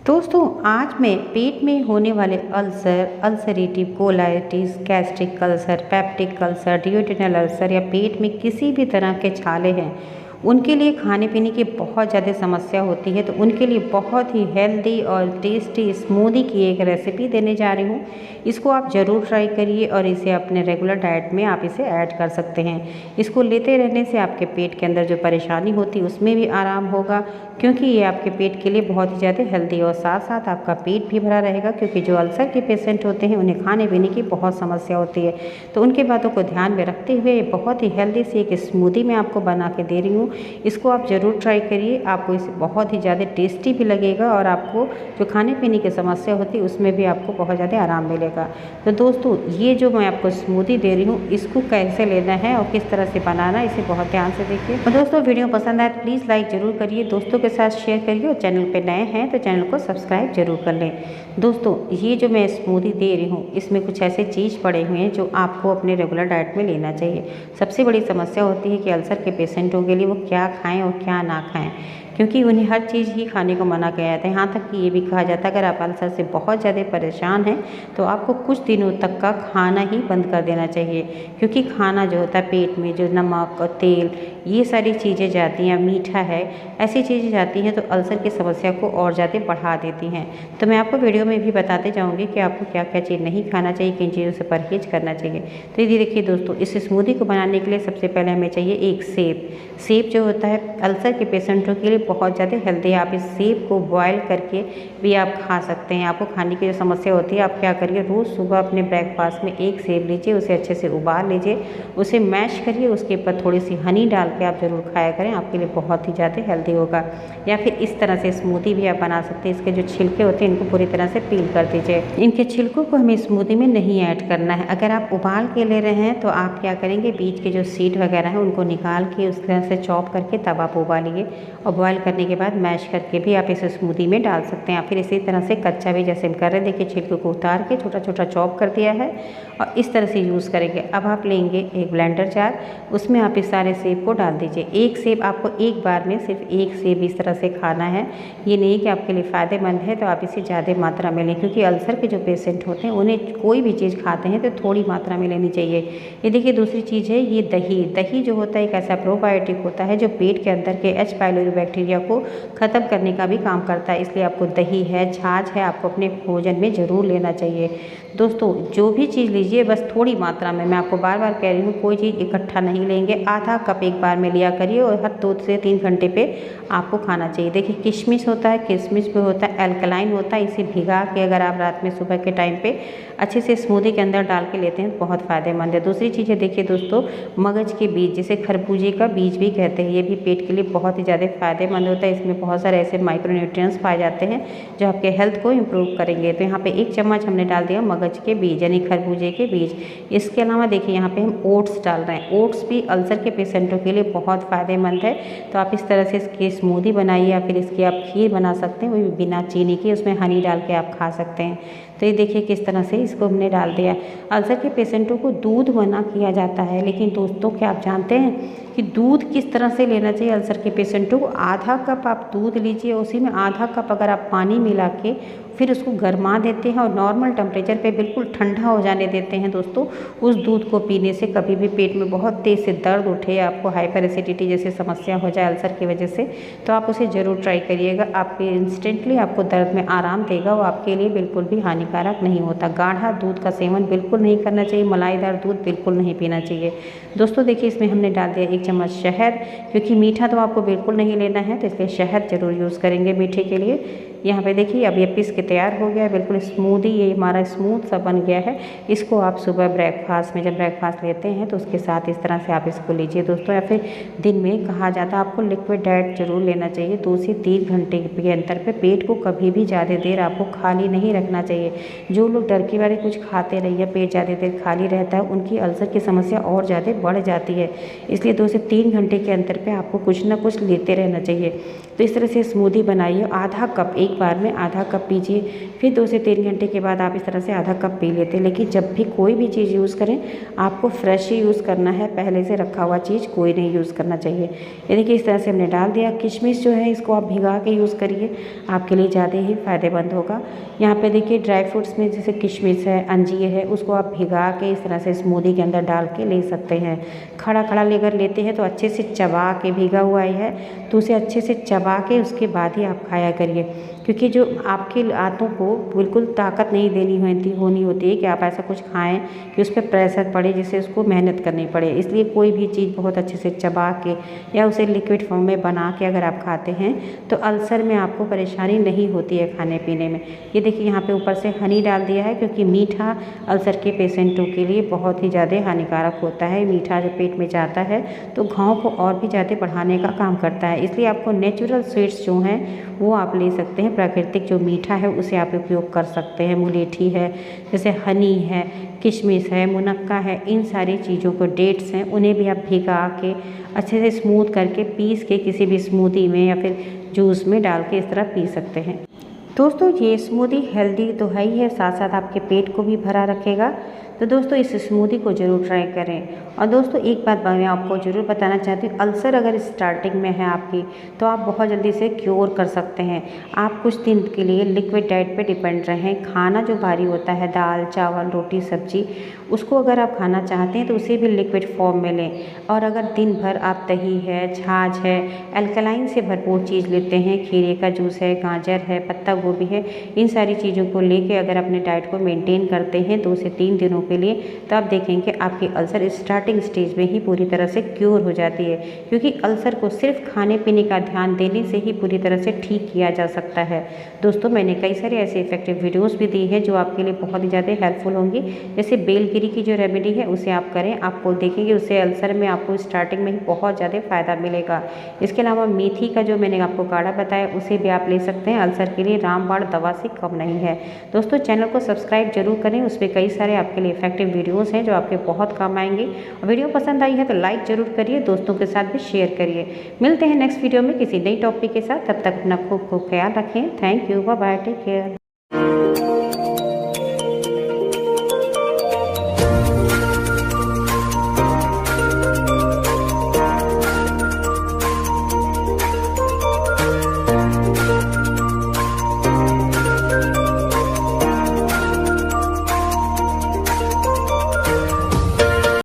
दोस्तों आज मैं पेट में होने वाले ulcer, ulcerative colitis, gastric ulcer, peptic ulcer, duodenal ulcer या पेट में किसी भी तरह के छाले हैं उनके लिए खाने पीने की बहुत ज़्यादा समस्या होती है। तो उनके लिए बहुत ही हेल्दी और टेस्टी स्मूदी की एक रेसिपी देने जा रही हूँ। इसको आप ज़रूर ट्राई करिए और इसे अपने रेगुलर डाइट में आप इसे ऐड कर सकते हैं। इसको लेते रहने से आपके पेट के अंदर जो परेशानी होती है उसमें भी आराम होगा, क्योंकि ये आपके पेट के लिए बहुत ही ज़्यादा हेल्दी और साथ साथ आपका पेट भी भरा रहेगा। क्योंकि जो अल्सर के पेशेंट होते हैं उन्हें खाने पीने की बहुत समस्या होती है, तो उनके बातों को ध्यान में रखते हुए बहुत ही हेल्दी सी एक स्मूदी मैं आपको बना के दे रही हूँ। इसको आप ज़रूर ट्राई करिए, आपको इसे बहुत ही ज़्यादा टेस्टी भी लगेगा और आपको जो खाने पीने की समस्या होती है उसमें भी आपको बहुत ज़्यादा आराम मिलेगा। तो दोस्तों ये जो मैं आपको स्मूदी दे रही हूँ इसको कैसे लेना है और किस तरह से बनाना है इसे बहुत ध्यान से देखिए। और दोस्तों वीडियो पसंद आए तो प्लीज़ लाइक ज़रूर करिए, दोस्तों के साथ शेयर करिए और चैनल पर नए हैं तो चैनल को सब्सक्राइब जरूर कर लें। दोस्तों ये जो मैं स्मूदी दे रही हूँ इसमें कुछ ऐसे चीज़ पड़े हुए हैं जो आपको अपने रेगुलर डाइट में लेना चाहिए। सबसे बड़ी समस्या होती है कि अल्सर के पेशेंटों के लिए वो क्या खाएं और क्या ना खाएं, क्योंकि उन्हें हर चीज़ ही खाने को मना किया जाता है। यहाँ तक कि ये भी कहा जाता है अगर आप अल्सर से बहुत ज़्यादा परेशान हैं तो आपको कुछ दिनों तक का खाना ही बंद कर देना चाहिए, क्योंकि खाना जो होता है पेट में जो नमक और तेल ये सारी चीज़ें जाती हैं, मीठा है, ऐसी चीज़ें जाती हैं तो अल्सर की समस्या को और ज़्यादा बढ़ा देती हैं। तो मैं आपको वीडियो में भी बताते जाऊँगी कि आपको क्या क्या चीज़ नहीं खाना चाहिए, किन चीज़ों से परहेज करना चाहिए। तो ये देखिए दोस्तों, इस स्मूदी को बनाने के लिए सबसे पहले हमें चाहिए एक सेब। सेब जो होता है अल्सर के पेशेंटों के लिए बहुत ज़्यादा हेल्दी है। आप इस सेब को बॉयल करके भी आप खा सकते हैं। आपको खाने की जो समस्या होती है आप क्या करिए, रोज़ सुबह अपने ब्रेकफास्ट में एक सेब लीजिए, उसे अच्छे से उबाल लीजिए, उसे मैश करिए, उसके ऊपर थोड़ी सी हनी डाल के आप ज़रूर खाया करें, आपके लिए बहुत ही ज़्यादा हेल्दी होगा। या फिर इस तरह से स्मूदी भी आप बना सकते हैं। इसके जो छिलके होते हैं इनको पूरी तरह से पील कर दीजिए। इनके छिलकों को हमें स्मूदी में नहीं ऐड करना है। अगर आप उबाल के ले रहे हैं तो आप क्या करेंगे, बीच के जो सीड वगैरह हैं उनको निकाल के उस तरह से चॉप करके तब आप उबालिए और बॉयल करने के बाद मैश करके भी आप इस स्मूदी में डाल सकते हैं। फिर इसी तरह से कच्चा भी जैसे हम कर रहे हैं, देखिए छिलके को उतार के छोटा छोटा चॉप कर दिया है और इस तरह से यूज़ करेंगे। अब आप लेंगे एक ब्लेंडर जार, उसमें आप इस सारे सेब को डाल दीजिए। एक सेब आपको एक बार में सिर्फ एक सेब इस तरह से खाना है, ये नहीं कि आपके लिए फ़ायदेमंद है तो आप इसे ज़्यादा मात्रा में लें, क्योंकि अल्सर के जो पेशेंट होते हैं उन्हें कोई भी चीज़ खाते हैं तो थोड़ी मात्रा में लेनी चाहिए। ये देखिए दूसरी चीज़ है ये दही। दही जो होता है एक ऐसा प्रोबायोटिक होता है जो पेट के अंदर के एच पाइलोरी बैक्टीरिया को ख़त्म करने का भी काम करता है, इसलिए आपको दही है, छाछ है, आपको अपने भोजन में ज़रूर लेना चाहिए। दोस्तों जो भी चीज़ लीजिए बस थोड़ी मात्रा में, मैं आपको बार बार कह रही हूँ कोई चीज़ इकट्ठा नहीं लेंगे, आधा कप एक बार में लिया करिए और हर 2 से 3 घंटे पे आपको खाना चाहिए। देखिए किशमिश होता है, किशमिश भी होता है एल्कलाइन होता है, इसे भिगा के अगर आप रात में सुबह के टाइम पे अच्छे से स्मूदी के अंदर डाल के लेते हैं तो बहुत फ़ायदेमंद है। दूसरी चीज़ है देखिए दोस्तों, मगज के बीज जिसे खरबूजे का बीज भी कहते हैं, ये भी पेट के लिए बहुत ही ज़्यादा फ़ायदेमंद होता है। इसमें बहुत सारे ऐसे माइक्रोन्यूट्रिएंट्स पाए जाते हैं जो आपके हेल्थ को इम्प्रूव करेंगे। तो यहाँ पे 1 चम्मच हमने डाल दिया मगज के बीज यानी खरबूजे के बीज। इसके अलावा देखिए यहाँ पे हम ओट्स डाल रहे हैं। ओट्स भी अल्सर के पेशेंटों के लिए बहुत फ़ायदेमंद है। तो आप इस तरह से इसकी स्मूदी बनाइए या फिर इसकी आप खीर बना सकते हैं, वो भी बिना चीनी के, उसमें हनी डाल के आप खा सकते हैं। तो ये देखिए किस तरह से इसको हमने डाल दिया। अल्सर के पेशेंटों को दूध मना किया जाता है, लेकिन दोस्तों क्या आप जानते हैं कि दूध किस तरह से लेना चाहिए अल्सर के पेशेंटों को? आधा कप आप दूध लीजिए, उसी में आधा कप अगर आप पानी मिला के फिर उसको गरमा देते हैं और नॉर्मल टेम्परेचर पे बिल्कुल ठंडा हो जाने देते हैं दोस्तों, उस दूध को पीने से कभी भी पेट में बहुत तेज़ से दर्द उठे, आपको हाइपर एसिडिटी जैसी समस्या हो जाए अल्सर की वजह से, तो आप उसे ज़रूर ट्राई करिएगा। आपके इंस्टेंटली आपको दर्द में आराम देगा, वो आपके लिए बिल्कुल भी हानिकारक नहीं होता। गाढ़ा दूध का सेवन बिल्कुल नहीं करना चाहिए, मलाईदार दूध बिल्कुल नहीं पीना चाहिए। दोस्तों देखिए इसमें हमने डाल दिया 1 चम्मच शहद, क्योंकि मीठा तो आपको बिल्कुल नहीं लेना है तो इसलिए शहद ज़रूर यूज़ करेंगे मीठे के लिए। यहाँ पे देखिए अब ये पीस के तैयार हो गया है, बिल्कुल स्मूदी, ये हमारा स्मूथ सा बन गया है। इसको आप सुबह ब्रेकफास्ट में जब ब्रेकफास्ट लेते हैं तो उसके साथ इस तरह से आप इसको लीजिए दोस्तों। या फिर दिन में कहा जाता है आपको लिक्विड डाइट जरूर लेना चाहिए। 2 से 3 घंटे के अंतर पे पेट को कभी भी ज़्यादा देर आपको खाली नहीं रखना चाहिए। जो लोग डर के बारे कुछ खाते रहिए, पेट ज़्यादा देर खाली रहता है, उनकी अल्सर की समस्या और ज़्यादा बढ़ जाती है। इसलिए 2 से 3 घंटे के अंतर पे आपको कुछ ना कुछ लेते रहना चाहिए। तो इस तरह से स्मूदी बनाइए। आधा कप एक बार में आधा कप पीजिए, फिर 2 से 3 घंटे के बाद आप इस तरह से आधा कप पी लेते हैं। लेकिन जब भी कोई भी चीज़ यूज़ करें आपको फ्रेश ही यूज़ करना है, पहले से रखा हुआ चीज़ कोई नहीं यूज़ करना चाहिए। ये देखिए इस तरह से हमने डाल दिया। किशमिश जो है इसको आप भिगा के यूज़ करिए, आपके लिए ज़्यादा ही फ़ायदेमंद होगा। यहाँ पे देखिए ड्राई फ्रूट्स में जैसे किशमिश है, अंजीर है, उसको आप भिगा के इस तरह से स्मूदी के अंदर डाल के ले सकते हैं। खड़ा खड़ा लेकर लेते हैं तो अच्छे से चबा के, भीगा हुआ है तो उसे अच्छे से चबा के उसके बाद ही आप खाया करिए, क्योंकि जो आपके दांतों को बिल्कुल ताकत नहीं देनी होनी होती है कि आप ऐसा कुछ खाएं कि उस पर प्रेशर पड़े जिससे उसको मेहनत करनी पड़े। इसलिए कोई भी चीज़ बहुत अच्छे से चबा के या उसे लिक्विड फॉर्म में बना के अगर आप खाते हैं तो अल्सर में आपको परेशानी नहीं होती है खाने पीने में। ये देखिए यहाँ पे ऊपर से हनी डाल दिया है, क्योंकि मीठा अल्सर के पेशेंटों के लिए बहुत ही ज़्यादा हानिकारक होता है। मीठा जब पेट में जाता है तो घाव को और भी ज़्यादा बढ़ाने का काम करता है। इसलिए आपको नेचुरल स्वीट्स जो हैं वो आप ले सकते हैं। प्राकृतिक जो मीठा है उसे आप उपयोग कर सकते हैं। मुलेठी है, जैसे हनी है, किशमिश है, मुनक्का है, इन सारी चीज़ों को, डेट्स हैं, उन्हें भी आप भिगा के अच्छे से स्मूथ करके पीस के किसी भी स्मूदी में या फिर जूस में डाल के इस तरह पी सकते हैं। दोस्तों ये स्मूदी हेल्दी तो है ही है, साथ साथ आपके पेट को भी भरा रखेगा। तो दोस्तों इस स्मूदी को ज़रूर ट्राई करें। और दोस्तों एक बात मैं आपको ज़रूर बताना चाहती हूँ, अल्सर अगर स्टार्टिंग में है आपकी तो आप बहुत जल्दी से क्योर कर सकते हैं। आप कुछ दिन के लिए लिक्विड डाइट पे डिपेंड रहें। खाना जो भारी होता है, दाल चावल रोटी सब्जी, उसको अगर आप खाना चाहते हैं तो उसे भी लिक्विड फॉर्म में लें। और अगर दिन भर आप दही है, छाछ है, अल्कलाइन से भरपूर चीज़ लेते हैं, खीरे का जूस है, गाजर है, पत्ता गोभी है, इन सारी चीज़ों को लेके अगर अपने डाइट को मेंटेन करते हैं 2 से 3 दिनों के लिए, तो आप देखेंगे आपकी अल्सर स्टार्टिंग स्टेज में ही पूरी तरह से क्योर हो जाती है। क्योंकि अल्सर को सिर्फ खाने पीने का ध्यान देने से ही पूरी तरह से ठीक किया जा सकता है। दोस्तों मैंने कई सारे ऐसे इफेक्टिव वीडियोस भी दी है जो आपके लिए बहुत ही ज़्यादा हेल्पफुल होंगी। जैसे बेलगिरी की जो रेमेडी है उसे आप करें, आपको देखेंगे उससे अल्सर में आपको स्टार्टिंग में ही बहुत ज़्यादा फ़ायदा मिलेगा। इसके अलावा मेथी का जो मैंने आपको काढ़ा बताया उसे भी आप ले सकते हैं। अल्सर के लिए रामबाण दवा से कम नहीं है। दोस्तों चैनल को सब्सक्राइब जरूर करें, उसमें कई सारे आपके लिए इफेक्टिव वीडियोस हैं जो आपके बहुत काम आएंगे। और वीडियो पसंद आई है तो लाइक जरूर करिए, दोस्तों के साथ भी शेयर करिए। मिलते हैं नेक्स्ट वीडियो में किसी नई टॉपिक के साथ, तब तक अपना खूब खूब ख्याल रखें। Thank you, bye bye, take care.